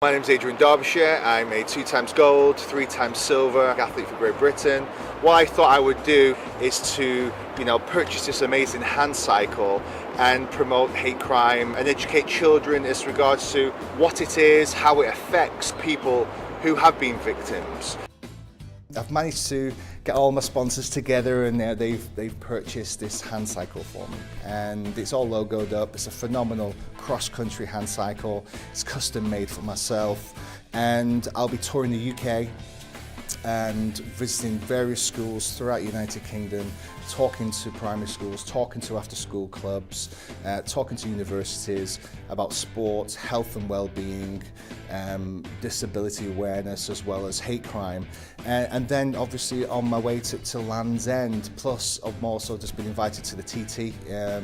My name's Adrian Derbyshire. I'm a 2 times gold, 3 times silver athlete for Great Britain. What I thought I would do is to, purchase this amazing hand cycle and promote hate crime and educate children as regards to what it is, how it affects people who have been victims. I've managed to get all my sponsors together, and they've purchased this hand cycle for me, and it's all logoed up. It's a phenomenal cross-country hand cycle. It's custom made for myself, and I'll be touring the UK and visiting various schools throughout the United Kingdom, talking to primary schools, talking to after-school clubs, talking to universities about sport, health and well-being, disability awareness, as well as hate crime. And then obviously on my way to Land's End, plus I've also just been invited to the TT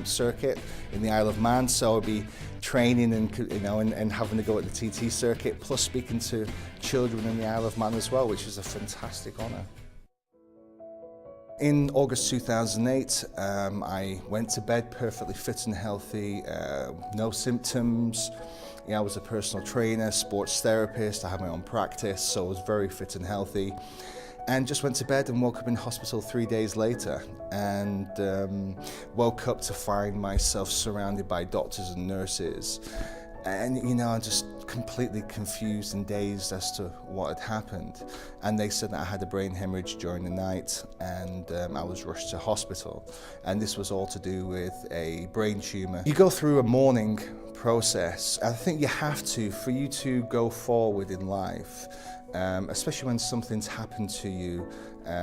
circuit in the Isle of Man, so I'll be training and having to go at the TT circuit, plus speaking to children in the Isle of Man as well, which is a fantastic honour. In August 2008, I went to bed perfectly fit and healthy, no symptoms. I was a personal trainer, sports therapist, I had my own practice, so I was very fit and healthy. And just went to bed and woke up in hospital 3 days later, and woke up to find myself surrounded by doctors and nurses. And I'm just completely confused and dazed as to what had happened. And they said that I had a brain hemorrhage during the night, and I was rushed to hospital. And this was all to do with a brain tumour. You go through a mourning process. I think you have to, for you to go forward in life, especially when something's happened to you,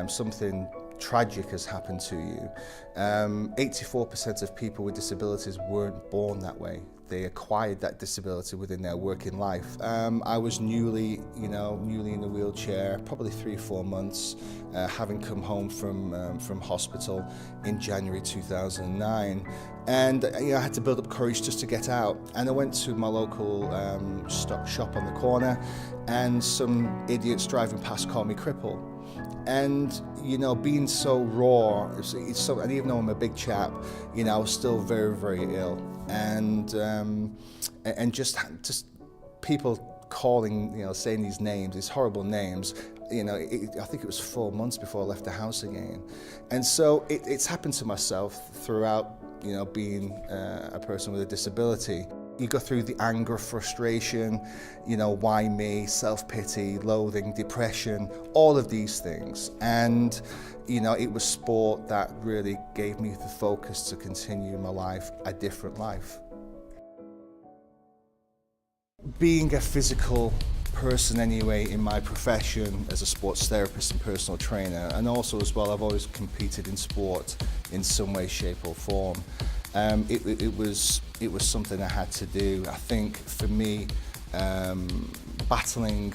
something tragic has happened to you. 84% of people with disabilities weren't born that way. They acquired that disability within their working life. I was newly in a wheelchair, probably 3 or 4 months, having come home from hospital in January 2009. And I had to build up courage just to get out. And I went to my local stock shop on the corner, and some idiots driving past called me cripple. And being so raw, and even though I'm a big chap, I was still very, very ill. And just people calling, saying these names, these horrible names. I think it was 4 months before I left the house again. And so it's happened to myself throughout, being a person with a disability. You go through the anger, frustration, why me, self-pity, loathing, depression, all of these things. And, it was sport that really gave me the focus to continue my life, a different life. Being a physical person anyway in my profession as a sports therapist and personal trainer, and also as well I've always competed in sport in some way, shape or form. It was something I had to do. I think for me, battling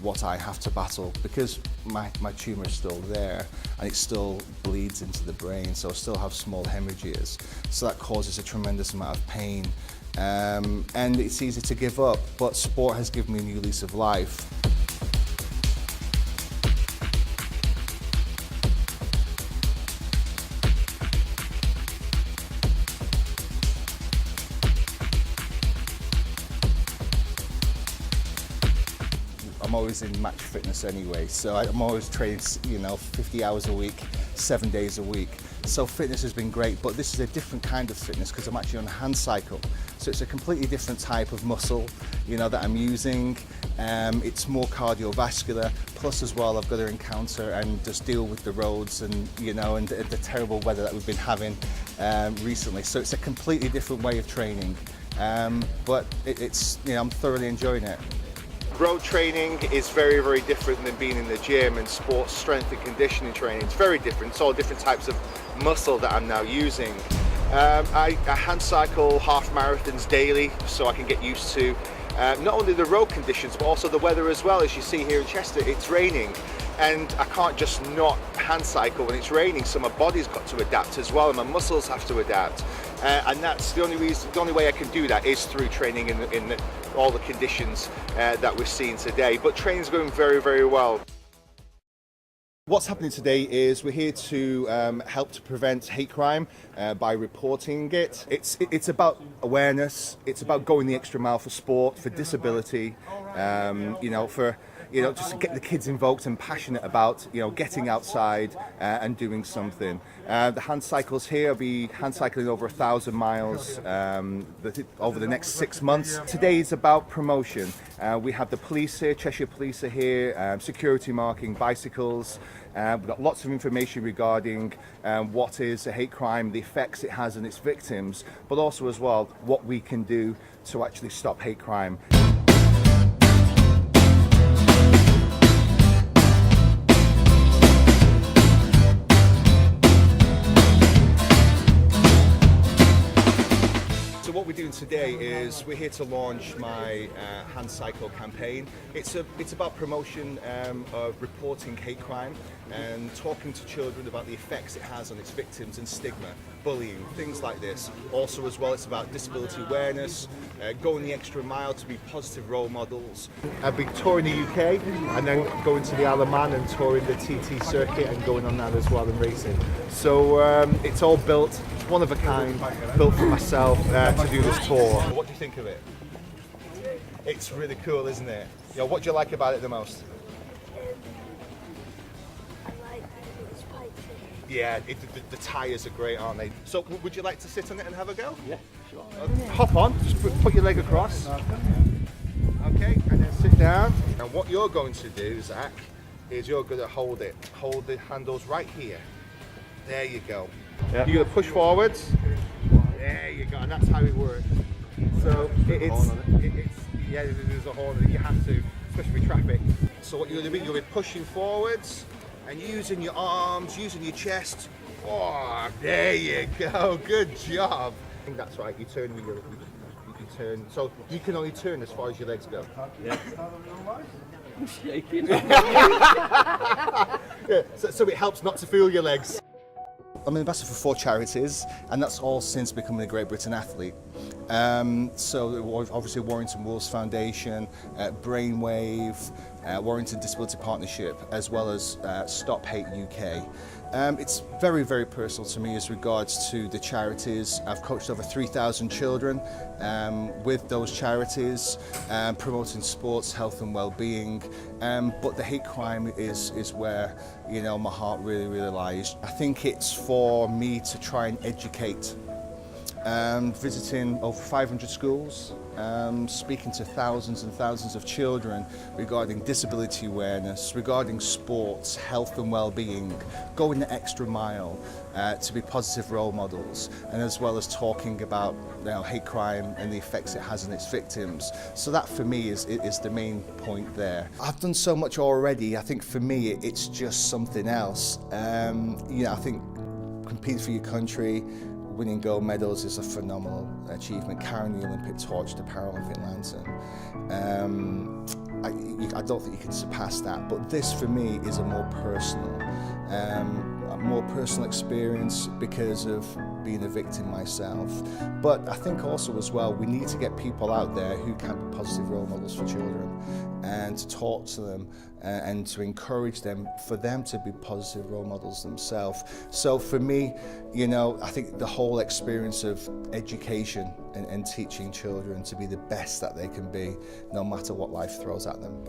what I have to battle, because my tumour is still there and it still bleeds into the brain, so I still have small hemorrhages, so that causes a tremendous amount of pain, and it's easy to give up, but sport has given me a new lease of life. I'm always in match fitness anyway, so I'm always training, 50 hours a week, 7 days a week. So fitness has been great, but this is a different kind of fitness because I'm actually on a hand cycle. So it's a completely different type of muscle, that I'm using. It's more cardiovascular, plus as well I've got to encounter and just deal with the roads and, and the terrible weather that we've been having recently. So it's a completely different way of training, but I'm thoroughly enjoying it. Road training is very, very different than being in the gym, and sports strength and conditioning training. It's very different. It's all different types of muscle that I'm now using. I hand cycle half marathons daily, so I can get used to not only the road conditions but also the weather as well. As you see here in Chester, it's raining, and I can't just not hand cycle when it's raining, so my body's got to adapt as well, and my muscles have to adapt. And that's the only way I can do that is through training in all the conditions that we're seeing today. But training's going very, very well. What's happening today is we're here to help to prevent hate crime by reporting it. It's about awareness. It's about going the extra mile for sport, for disability. Just to get the kids invoked and passionate about getting outside and doing something. The hand cycles here will be hand cycling over 1,000 miles over the next 6 months. Today is about promotion. We have the police here, Cheshire Police are here, security marking bicycles. We've got lots of information regarding what is a hate crime, the effects it has on its victims, but also as well what we can do to actually stop hate crime. What we're doing today is we're here to launch my Hand Cycle campaign. It's about promotion of reporting hate crime and talking to children about the effects it has on its victims and stigma, bullying, things like this. Also as well, it's about disability awareness, going the extra mile to be positive role models. I've been touring the UK and then going to the Isle of Man and touring the TT circuit and going on that as well and racing. So it's all built, it's one of a kind, built for myself to do this tour. What do you think of it? It's really cool, isn't it? What do you like about it the most? I like that it's spiky. Yeah, the tyres are great, aren't they? So would you like to sit on it and have a go? Yeah, sure. Hop on, just put your leg across. Okay, and then sit down. And what you're going to do, Zach, is you're going to hold the handles right here. There you go. Yeah. You're going to push forwards. There you go, and that's how it works. So there's a horn that you have to, especially with traffic. So what you're going to be, you'll be pushing forwards and using your arms, using your chest. Oh, there you go. Good job. I think that's right. You turn with you turn. So you can only turn as far as your legs go. Yeah. I'm shaking. Yeah, so it helps not to feel your legs. I'm an ambassador for 4 charities, and that's all since becoming a Great Britain athlete. So obviously Warrington Wolves Foundation, Brainwave, Warrington Disability Partnership, as well as Stop Hate UK. It's very, very personal to me as regards to the charities. I've coached over 3,000 children with those charities, promoting sports, health and well-being. But the hate crime is where my heart really, really lies. I think it's for me to try and educate. Visiting over 500 schools, speaking to thousands and thousands of children regarding disability awareness, regarding sports, health and well-being, going the extra mile to be positive role models, and as well as talking about hate crime and the effects it has on its victims. So that for me is the main point there. I've done so much already. I think for me it's just something else. I think competing for your country, winning gold medals is a phenomenal achievement. Carrying the Olympic torch, the Paralympic lantern. I don't think you can surpass that. But this, for me, is a more personal experience because of being a victim myself. But I think also as well, we need to get people out there who can be positive role models for children and to talk to them and to encourage them, for them to be positive role models themselves. So for me, I think the whole experience of education and teaching children to be the best that they can be, no matter what life throws at them.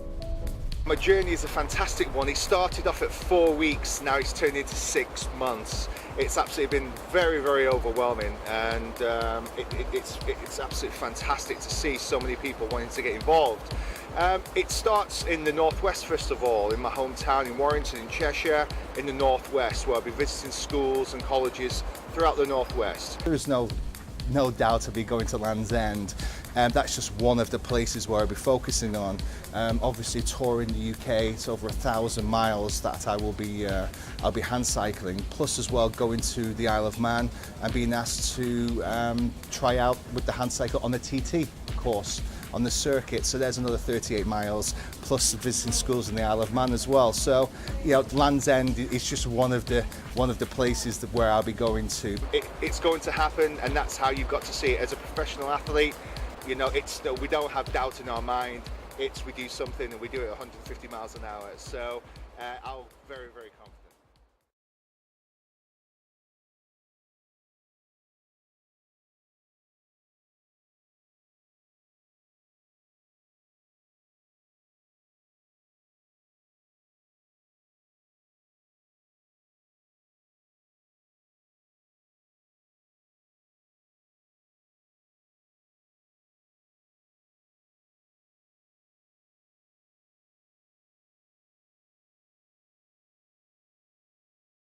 My journey is a fantastic one. It started off at 4 weeks, now it's turned into 6 months. It's absolutely been very, very overwhelming, and it's absolutely fantastic to see so many people wanting to get involved. It starts in the northwest, first of all, in my hometown in Warrington in Cheshire, in the northwest, where I'll be visiting schools and colleges throughout the northwest. There is no doubt I'll be going to Land's End. That's just one of the places where I'll be focusing on. Obviously touring the UK, it's over 1,000 miles that I'll be hand cycling, plus as well going to the Isle of Man and being asked to try out with the hand cycle on the TT course on the circuit. So there's another 38 miles, plus visiting schools in the Isle of Man as well. So Land's End is just one of the places where I'll be going to. It's going to happen, and that's how you've got to see it as a professional athlete. We don't have doubt in our mind. We do something and we do it 150 miles an hour. So I'm very, very comfortable.